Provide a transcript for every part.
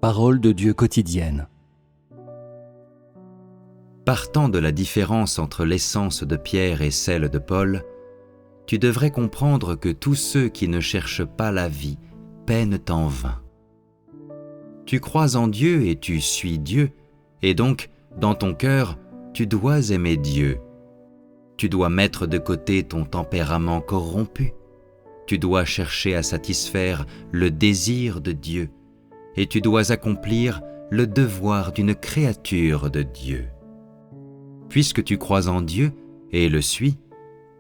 Parole de Dieu quotidienne. Partant de la différence entre l'essence de Pierre et celle de Paul, tu devrais comprendre que tous ceux qui ne cherchent pas la vie peinent en vain. Tu crois en Dieu et tu suis Dieu, et donc, dans ton cœur, tu dois aimer Dieu. Tu dois mettre de côté ton tempérament corrompu. Tu dois chercher à satisfaire le désir de Dieu, et tu dois accomplir le devoir d'une créature de Dieu. Puisque tu crois en Dieu et le suis,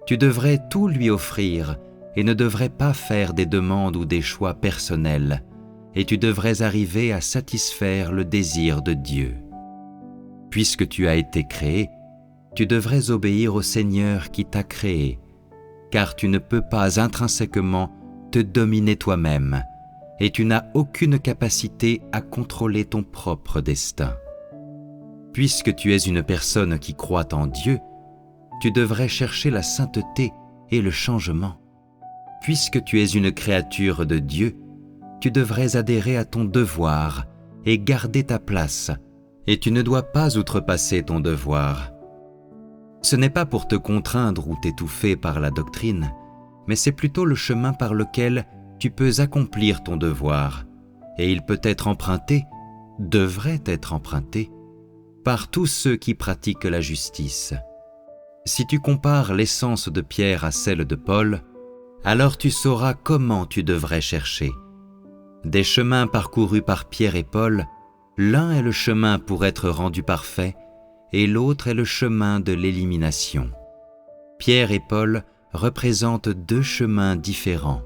tu devrais tout lui offrir et ne devrais pas faire des demandes ou des choix personnels, et tu devrais arriver à satisfaire le désir de Dieu. Puisque tu as été créé, tu devrais obéir au Seigneur qui t'a créé, car tu ne peux pas intrinsèquement te dominer toi-même, et tu n'as aucune capacité à contrôler ton propre destin. Puisque tu es une personne qui croit en Dieu, tu devrais chercher la sainteté et le changement. Puisque tu es une créature de Dieu, tu devrais adhérer à ton devoir et garder ta place, et tu ne dois pas outrepasser ton devoir. Ce n'est pas pour te contraindre ou t'étouffer par la doctrine, mais c'est plutôt le chemin par lequel tu peux accomplir ton devoir, et il peut être emprunté, devrait être emprunté, par tous ceux qui pratiquent la justice. Si tu compares l'essence de Pierre à celle de Paul, alors tu sauras comment tu devrais chercher. Des chemins parcourus par Pierre et Paul, l'un est le chemin pour être rendu parfait, et l'autre est le chemin de l'élimination. Pierre et Paul représentent deux chemins différents.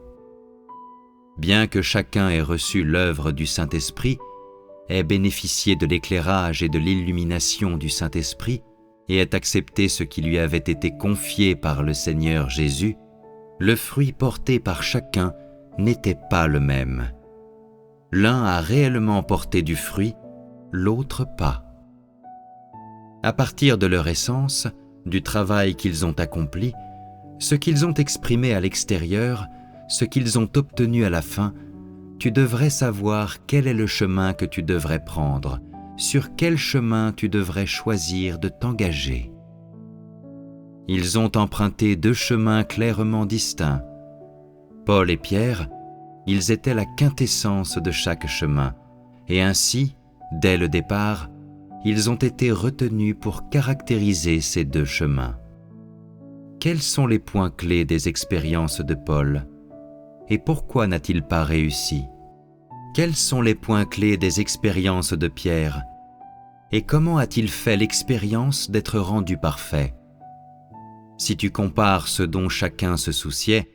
Bien que chacun ait reçu l'œuvre du Saint-Esprit, ait bénéficié de l'éclairage et de l'illumination du Saint-Esprit, et ait accepté ce qui lui avait été confié par le Seigneur Jésus, le fruit porté par chacun n'était pas le même. L'un a réellement porté du fruit, l'autre pas. À partir de leur essence, du travail qu'ils ont accompli, ce qu'ils ont exprimé à l'extérieur, ce qu'ils ont obtenu à la fin, tu devrais savoir quel est le chemin que tu devrais prendre, sur quel chemin tu devrais choisir de t'engager. Ils ont emprunté deux chemins clairement distincts. Paul et Pierre, ils étaient la quintessence de chaque chemin, et ainsi, dès le départ, ils ont été retenus pour caractériser ces deux chemins. Quels sont les points clés des expériences de Paul ? Et pourquoi n'a-t-il pas réussi ? Quels sont les points clés des expériences de Pierre ? Et comment a-t-il fait l'expérience d'être rendu parfait ? Si tu compares ce dont chacun se souciait,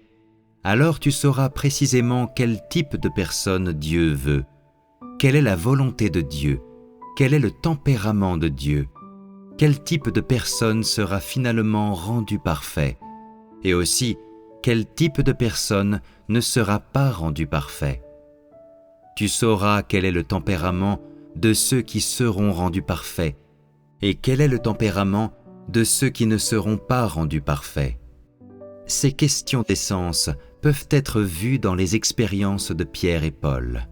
alors tu sauras précisément quel type de personne Dieu veut, quelle est la volonté de Dieu, quel est le tempérament de Dieu, quel type de personne sera finalement rendu parfait, et aussi quel type de personne ne sera pas rendu parfait. Tu sauras quel est le tempérament de ceux qui seront rendus parfaits et quel est le tempérament de ceux qui ne seront pas rendus parfaits. Ces questions d'essence peuvent être vues dans les expériences de Pierre et Paul.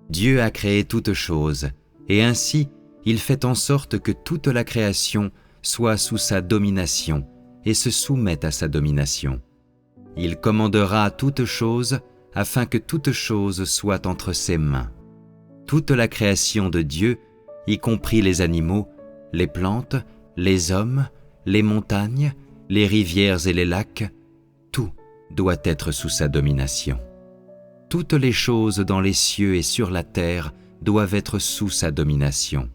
Dieu a créé toutes choses et ainsi il fait en sorte que toute la création soit sous sa domination et se soumette à sa domination. Il commandera toutes choses afin que toutes choses soient entre ses mains. Toute la création de Dieu, y compris les animaux, les plantes, les hommes, les montagnes, les rivières et les lacs, tout doit être sous sa domination. Toutes les choses dans les cieux et sur la terre doivent être sous sa domination.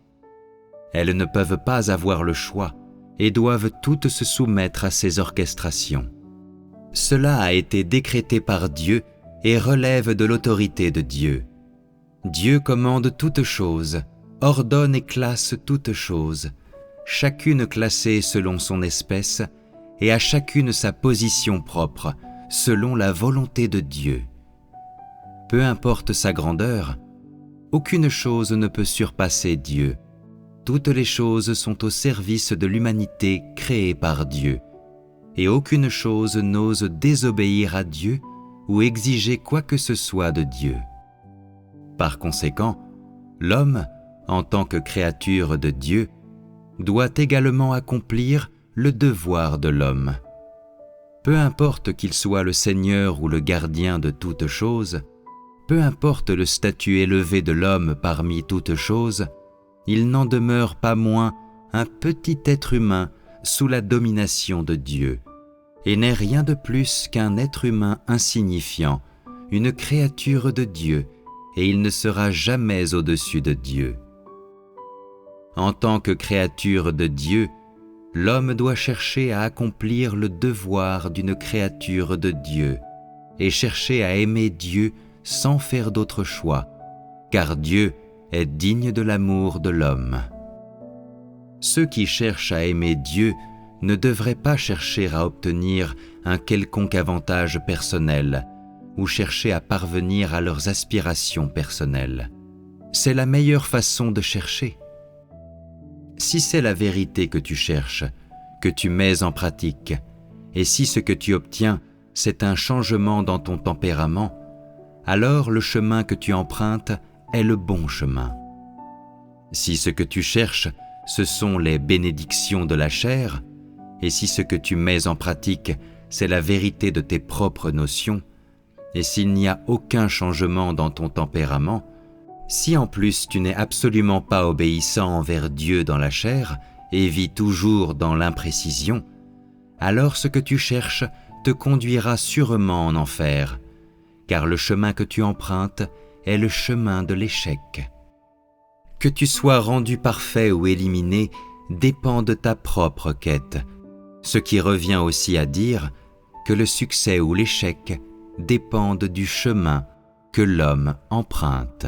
Elles ne peuvent pas avoir le choix et doivent toutes se soumettre à ses orchestrations. Cela a été décrété par Dieu et relève de l'autorité de Dieu. Dieu commande toutes choses, ordonne et classe toutes choses, chacune classée selon son espèce et à chacune sa position propre, selon la volonté de Dieu. Peu importe sa grandeur, aucune chose ne peut surpasser Dieu. Toutes les choses sont au service de l'humanité créée par Dieu, et aucune chose n'ose désobéir à Dieu ou exiger quoi que ce soit de Dieu. Par conséquent, L'homme, en tant que créature de Dieu, doit également accomplir le devoir de l'homme. Peu importe qu'il soit le Seigneur ou le gardien de toutes choses, peu importe le statut élevé de l'homme parmi toutes choses, il n'en demeure pas moins un petit être humain sous la domination de Dieu, et n'est rien de plus qu'un être humain insignifiant, une créature de Dieu, et il ne sera jamais au-dessus de Dieu. En tant que créature de Dieu, l'homme doit chercher à accomplir le devoir d'une créature de Dieu et chercher à aimer Dieu sans faire d'autre choix, car Dieu est digne de l'amour de l'homme. Ceux qui cherchent à aimer Dieu ne devraient pas chercher à obtenir un quelconque avantage personnel ou chercher à parvenir à leurs aspirations personnelles. C'est la meilleure façon de chercher. Si c'est la vérité que tu cherches, que tu mets en pratique, et si ce que tu obtiens, c'est un changement dans ton tempérament, alors le chemin que tu empruntes est le bon chemin. Si ce que tu cherches, ce sont les bénédictions de la chair, et si ce que tu mets en pratique, c'est la vérité de tes propres notions, et s'il n'y a aucun changement dans ton tempérament, si en plus tu n'es absolument pas obéissant envers Dieu dans la chair et vis toujours dans l'imprécision, alors ce que tu cherches te conduira sûrement en enfer, car le chemin que tu empruntes est le chemin de l'échec. Que tu sois rendu parfait ou éliminé dépend de ta propre quête, ce qui revient aussi à dire que le succès ou l'échec dépendent du chemin que l'homme emprunte.